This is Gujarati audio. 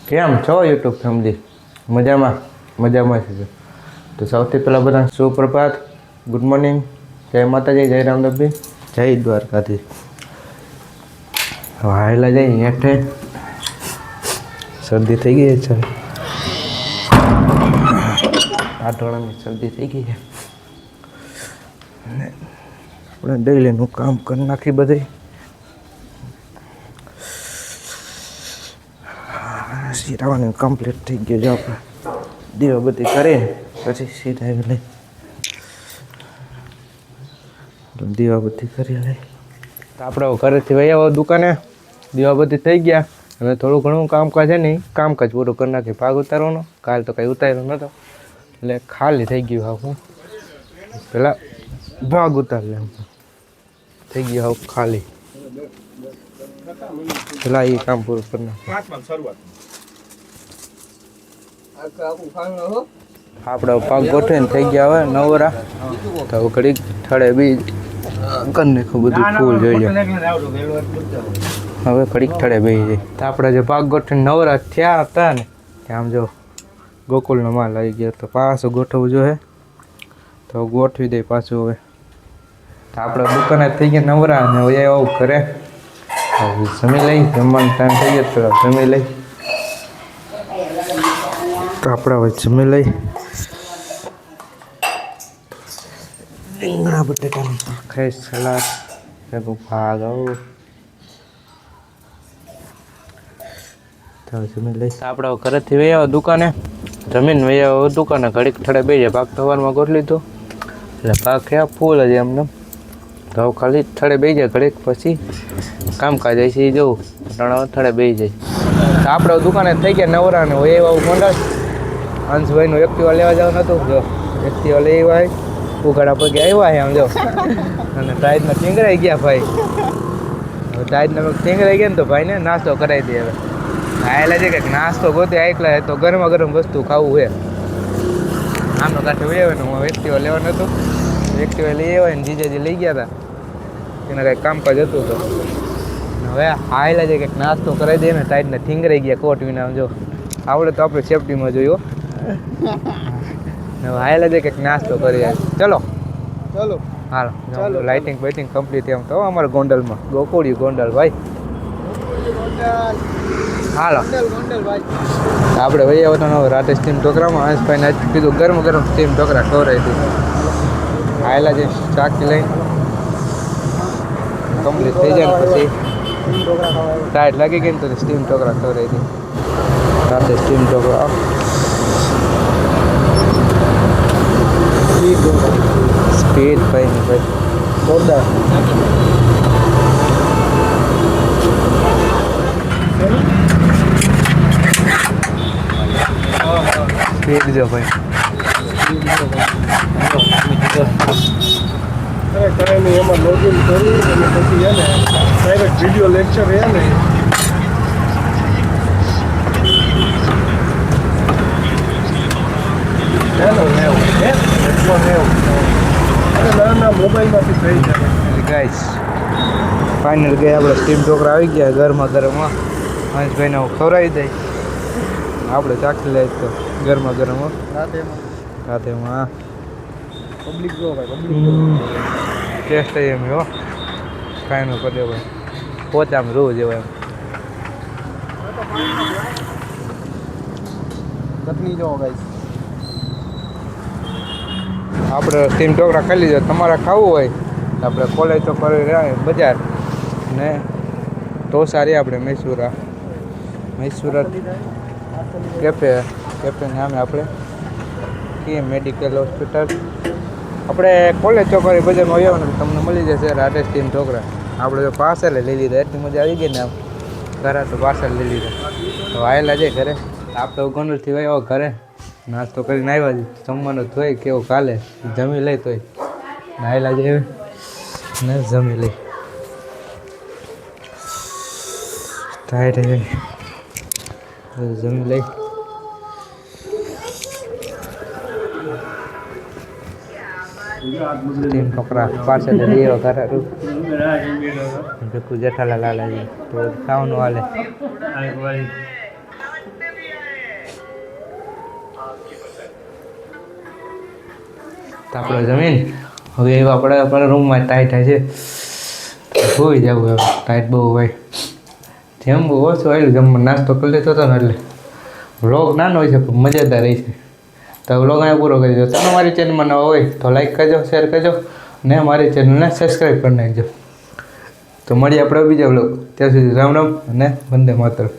કેમ છો યુટ્યુબ ફેમિલી? મજામાં છે. તો સૌથી પહેલાં બધા સુપ્રભાત, ગુડ મોર્નિંગ, જય માતાજી, જય રામદેવજી, જય દ્વારકાથી. હાયલા જઈ હેઠે શરદી થઈ ગઈ છે, આઠવાળાની શરદી થઈ ગઈ છે. આપણે ડેલીનું કામ કરી નાખી બધે. શીરાવાનું કમ્પ્લીટ થઈ ગયું છે. આપણે દીવાબત્તી કરીને પછી સીધા લઈ દીવાબત્તી કરી લઈ. તો આપણે ઘરેથી વહી આવો દુકાને. દીવાબત્તી થઈ ગયા. હવે થોડું ઘણું કામકાજ છે નહીં, કામકાજ પૂરું કરી નાખી. ભાગ ઉતારવાનો કાલ તો કંઈ ઉતાર્યો નહોતો એટલે ખાલી થઈ ગયું. હા હું પેલા ભાગ ઉતારી લે થઈ ગયું હાવ ખાલી. પેલા એ કામ પૂરું કરી નાખ્યું. આપણે પાક ગોઠવીને થઈ ગયા હવે નવરા. તો હવે ઘડીક થડે બી કરી નાખ્યું બધું ફૂલ જોઈ જાય. હવે ઘડીક થડે બેસી જાય. તો આપણે જે પાક ગોઠવીને નવરા થયા હતા ને કે આમ જો ગોકુલનો માલ આવી ગયો. તો પાછું ગોઠવવું જોઈએ. તો ગોઠવી દઈ પાછું. હવે તો આપણે દુકાને થઈ ગયા નવરા અને હવે આવું ઘરે જમી લઈ. જમવાનો ટાઈમ થઈ ગયો તો જમી લઈ. તો આપણે હવે જમી લઈ. રીંગણા બટેટાની ભાખરી, સલાડ, ભેગું ભાગ આવું. તો જમી લઈ. આપણે ઘરેથી વહી આવો દુકાને. જમીન વહી આવો દુકાને. ઘડીક થડે બે જાય. ભાગ સવારમાં ગોઠવી લીધું એટલે ભાગ થયા ફૂલ હજી એમને. તો ખાલી થડે બે જાય. ઘડીક પછી કામકાજ જાય છે એ જવું. થડે બે જાય. તો આપણે દુકાને થઈ ગયા નવરા ને હોય એવું મંડળ. અંશભાઈનું એક્ટિવા લેવા જવાનું હતું. જો એક્ટિવા લઈ આવ્યા. ઉઘાડા પગે આવ્યા છે આમ જો. અને ટાઈટમાં ટીંગરાઈ ગયા ભાઈ. હવે ટાઈટના ટીંગરાઈ ગયા ને તો ભાઈને નાસ્તો કરાવી દે. હવે આવેલા છે કંઈક નાસ્તો ગોતે આટલા તો ગરમા ગરમ વસ્તુ ખાવું છે. આમનો કાંઠે વહી આવે ને હું એક્ટિવા લેવાનું હતું. એક્ટિવા લઈ આવ્યા ને જીજાજી લઈ ગયા હતા. એના કંઈક કામકાજ હતું. તો હવે આવેલા છે કંઈક નાસ્તો કરાવી દે ને ટાઈટને ઠીંગરાઈ ગયા કોટ વિના જો. આવડે તો આપણે સેફટીમાં જોયું. હવે આવેલા છે કંઈક નાસ્તો કરી. ચલો હાલો લાઇટિંગ બાઇટિંગ કમ્પ્લીટ. એમ તો અમારા ગોંડલમાં ગોકુળિયું ગોંડલ ભાઈ. હાલો આપણે વહી આવતા હવે રાતે સ્ટીમ ઢોકરામાં. હંસભાઈને આજ કીધું ગરમ ગરમ સ્ટીમ ઢોકરા ખવડાવી હતી. આવેલા છે ચાકી લઈને કમ્પ્લીટ થઈ જાય ને પછી ટાઈટ લાગી ગઈ ને તો સ્ટીમ ઢોકરા ખવડાવી હતી. રાતે સ્ટીમ ઢોકરા સ્પીડ ભાઈ ને ભાઈ જોરદાર. સ્પીડ જો ભાઈ. એમાં લોગિન કરી અને પછી છે ને ડાયરેક્ટ વિડીયો લેક્ચર છે ને નાના મોબાઈલમાંથી થઈ જાય. ગાઈસ ફાઇનલ ગઈ આપણે સ્ટીમ ઢોકરા આવી ગયા ગરમા ગરમમાં. હંસભાઈને હું ખવડાવી દઈ. આપણે ચાખી લઈએ તો ગરમા ગરમ રાતેમાં પબ્લિક જો ભાઈ પબ્લિક ટેસ્ટ એમ હો કાંઈ ન કરી ભાઈ. પોચામાં રોજ એવા એમ ચટણી જો ગાઈસ. આપણે સ્ટીમ ઢોકળા ખાઈ લીધા. તમારે ખાવું હોય તો આપણે કોલેજ તો કરી રહ્યા બજાર ને ઢોસા રહ્યા આપણે મૈસુરા કેફે નામે આપણે કે મેડિકલ હોસ્પિટલ. આપણે કોલેજ ચોકડી બજારમાં આવ્યા ને તમને મળી જશે રાતે સ્ટીમ ઢોકળા. આપણે જો પાર્સલ લઈ લીધા. એટલી મજા આવી ગઈ ને આમ ઘરે તો પાર્સલ લઈ લીધા. તો આવેલા છે ઘરે. આપણે ગોંડલથી આવ્યો ઘરે નાસ્તો કરીને આવ્યા છે. જમવાનું થોય કેવું કાલે જમી લઈ તોય નાહેલા જાય ને જમી લઈ ટાઈટ જમી લઈ. સ્ટીમ ઢોકળા પાર્સલ લઈ આવ્યો ઘરે. ભેખું જેઠાલાલ હાલે તો ખાવાનું હાલે. તો આપણે જમીન હવે આપણે આપણા રૂમમાં ટાઈટ થાય છે હોઈ જવું હવે ટાઈટ બહુ હોય જેમ બહુ ઓછું આવેલું જમવા નાસ્તો કરી લીધો હતો ને એટલે વ્લોગ નાનો હોય છે પણ મજાદાર રહી છે તો વ્લોગ અહીંયા પૂરો કરી દો તમે મારી ચેનલમાં નવા હોય તો લાઈક કરજો શેર કરજો ને મારી ચેનલને સબસ્ક્રાઈબ કરી નાખજો તો મળીએ આપણે બીજા વ્લોગ ત્યાં સુધી રામ રામ અને વંદે માતરમ.